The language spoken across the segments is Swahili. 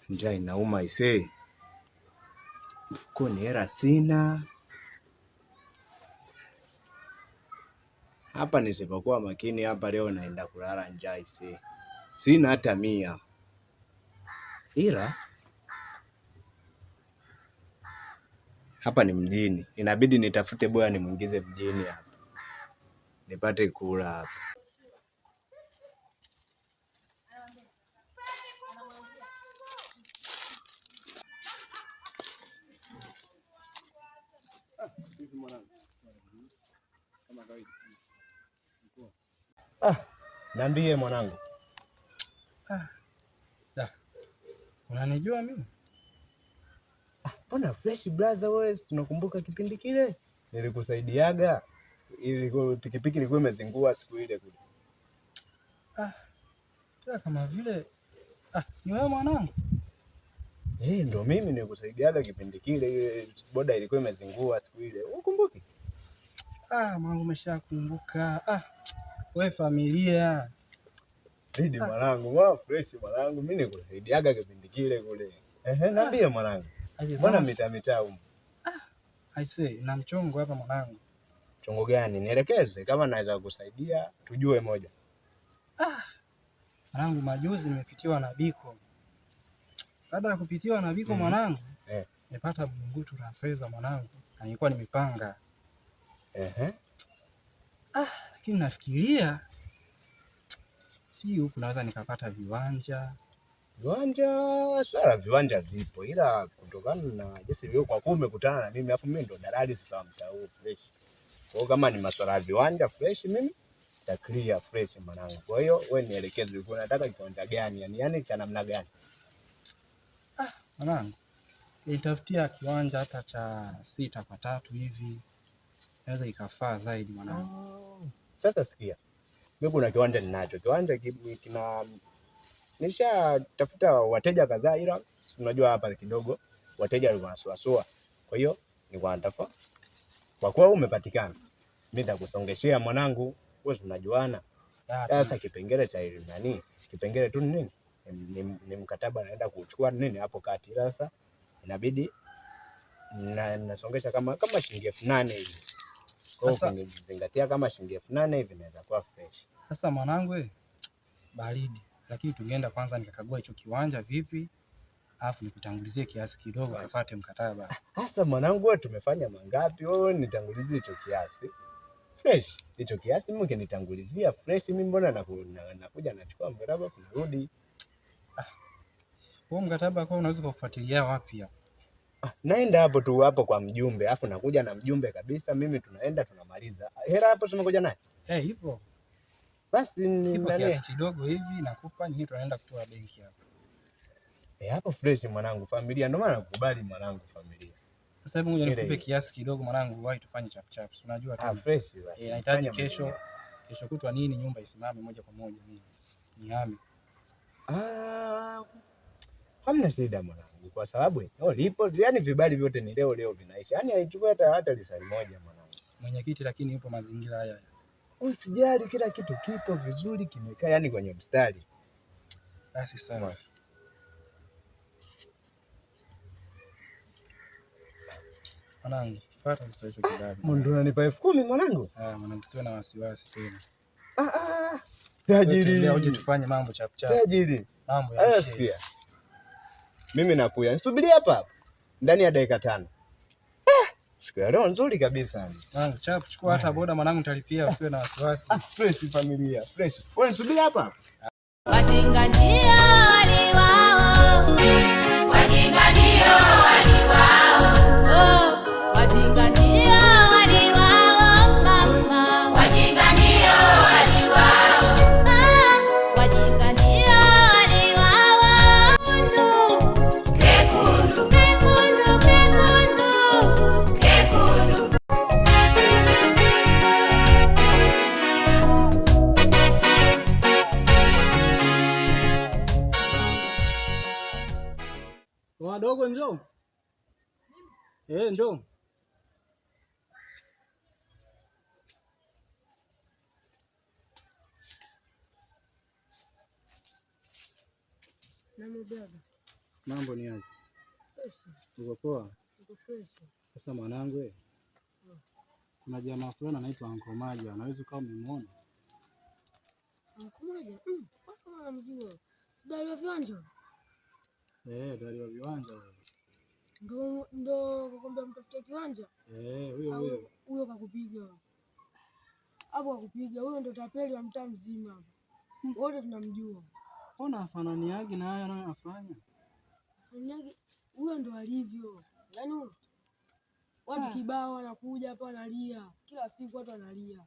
Njaa inauma ise. Mfukoni hela sina. Hapa nisipokuwa makini hapa leo naenda kulala njaa ise. Sina hata 100. Ila hapa ni mjini. Inabidi nitafute boya nimuingize mjini hapa. Nipate kula hapa. Niambie mwanangu. Unanijua mimi? Mbona fresh brother wewe, unakumbuka kipindi kile? Nilikusaidiaga. Ile pikipiki ilikuwa imezingua siku ile kule. Kama vile ni wewe mwanangu? Ndio mimi nilikusaidiaga kipindi kile, ile boda ilikuwa imezingua siku ile. Ukumbuki? Mwanangu umeshakumbuka. Wewe familia. Bidi mwanangu, wao fresh mwanangu, mimi nilikusaidiaga kipindi kile kule. Niambie mwanangu. Mbona mita huko? I say, na mchongo hapa mwanangu. Mchongo gani? Nielekeze kama naweza kukusaidia tujue moja. Mwanangu majuzi nimepitiwa na Biko. Baada ya kupitiwa na Biko mwanangu, nimepata bungutu la fedha mwanangu. Na nilikuwa nimepanga. Lakini nafikiria huku naweza nikapata viwanja. Swala viwanja vipo, ila kutokana na jinsi vile kwa kuwa umekutana na mimi, afu mimi ndo dalali sasa mtaa huu fresh. Kwa kama ni masuala ya viwanja fresh, mimi ta clear fresh mwanangu. Kwa hiyo wewe nielekeze uko unataka kiwanja gani, yani cha namna gani? Mwanangu, nitafutia kiwanja hata cha 6x3 hivi. Naweza ikafaa zaidi mwanangu. Sasa sikia. Mimi kuna kiwanja ninacho. Kiwanja kina tafuta wateja kadhaa, ila unajua hapa kidogo wateja walikuwa wanasuasua. Kwa hiyo nilikuwa natafuta. Kwa kuwa umepatikana, mimi nitakusongeshea mwanangu, wewe unajuana. Sasa kipengele cha elimu nani? Kipengele tu nini? Ni mkataba naenda kuchukua nini hapo kati. Sasa inabidi nasongesha kama shilingi 8,000 hivi. Kwa hiyo nizingatia kama shilingi 8,000 hivi naweza kuwa fresh. Sasa mwanangu baridi, lakini tungeenda kwanza nikakagua hicho kiwanja vipi, alafu nikutangulizie kiasi kidogo afuate mkataba. Sasa mwanangu, wewe tumefanya mangapi? Wewe nitangulizie hicho kiasi fresh. Hicho kiasi mimi kinitangulizia fresh, mimi mbona nakuja nachukua mkataba kunarudi. Huo mkataba kwa unaweza kufuatilia wapi hapo? Naenda hapo tu hapo kwa mjumbe, alafu nakuja na mjumbe kabisa, mimi tunaenda tunamaliza. Hela hapo tunakuja naye. Ipo. Basi ni kiasi kidogo hivi nakupa, nyingine tunaenda kutoa benki hapo. Hapo fresh mwanangu, familia ndio maana nakukubali mwanangu, familia. Sasa hebu ngoja nikupe kiasi kidogo mwanangu, wahi tufanye chap chap. Unajua tu. Fresh basi. Nahitaji kesho kutwa nini nyumba isimame moja kwa moja mimi. Nihame. Hamna shida mwanangu, kwa sababu lipo, yani vibali vyote ni leo vinaisha. Yani haichukui hata lisali moja mwanangu. Mwenyekiti, lakini yupo mazingira haya. Usijali, kila kitu kipo vizuri, kimekaa yani kwenye mstari. Basi sawa. Mwanangu, fuata sasa hicho kibali. Ndio unanipa 10,000 mwanangu? Mwanangu, usiwe na wasiwasi tena. Tajiri. Leo uje tufanye mambo chap chap. Tajiri. Mambo ya sheria. Mimi nakuja. Nisubiri hapa ndani ya dakika 5. Siku ya leo nzuri kabisa. Mwanangu, chap chukua hata boda mwanangu, nitalipia, usiwe na wasiwasi. Fresh familia, fresh. Wewe nisubiri hapa. Watinganio waliwao. Watinganio waliwao. Watinganio waliwao mama. Watinganio waliwao. Watinganio waliwao. Kekundu. Kekundu. Kekundu. Kekundu. Wadogo njoo. Njoo. Mambo ni aje? Uko poa? Uko fresh. Sasa mwanangu, kuna jamaa fulani anaitwa Uncle Maja, unaweza kama umemwona? Uncle Maja? Kama namjua. Si Dari wa Viwanja? Dari wa Viwanja wewe. Ndo kukwambia mtafutie kiwanja? Huyo. Huyo kakupiga. Hapo kakupiga. Huyo ndo tapeli wa mtaa mzima hapa. Wote tunamjua. Ona afananiagi na haya anayofanya. Afananiagi huyo ndo alivyo. Yaani watu kibao wanakuja hapa wanalia. Kila siku watu wanalia.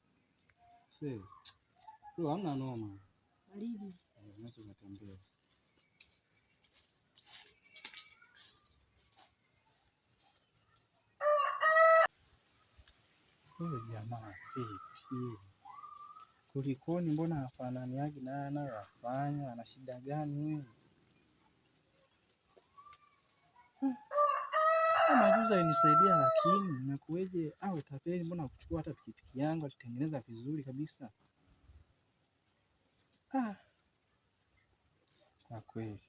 Bro, hamna noma. Baridi. Unaweza kutembea. Huyo jamaa vipi? Kulikoni, mbona hafananiagi na anayofanya? Ana shida gani wewe? Majuzi alinisaidia lakini nakueje awe tapeli? Mbona kuchukua hata pikipiki yangu alitengeneza vizuri kabisa. Kwa kweli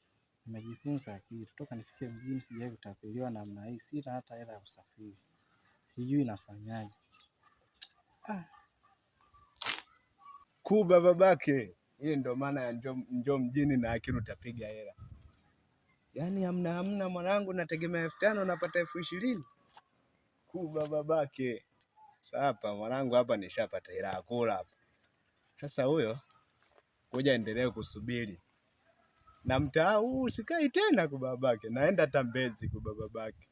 nimejifunza kitu toka nifike mjini, sijawahi kutapeliwa namna hii. Sina hata hela ya usafiri, sijui nafanyaje. Kuba babake, hiyo ndio maana ya njoo mjini na akili utapiga hela. Yaani hamna mwanangu, nategemea 5,000 napata 20,000. Kuba babake. Sasa hapa mwanangu, hapa nishapata hela ya kula hapa. Sasa huyo ngoja endelee kusubiri. Na mtaa huu sikai tena kwa babake, naenda hata Mbezi kwa babake.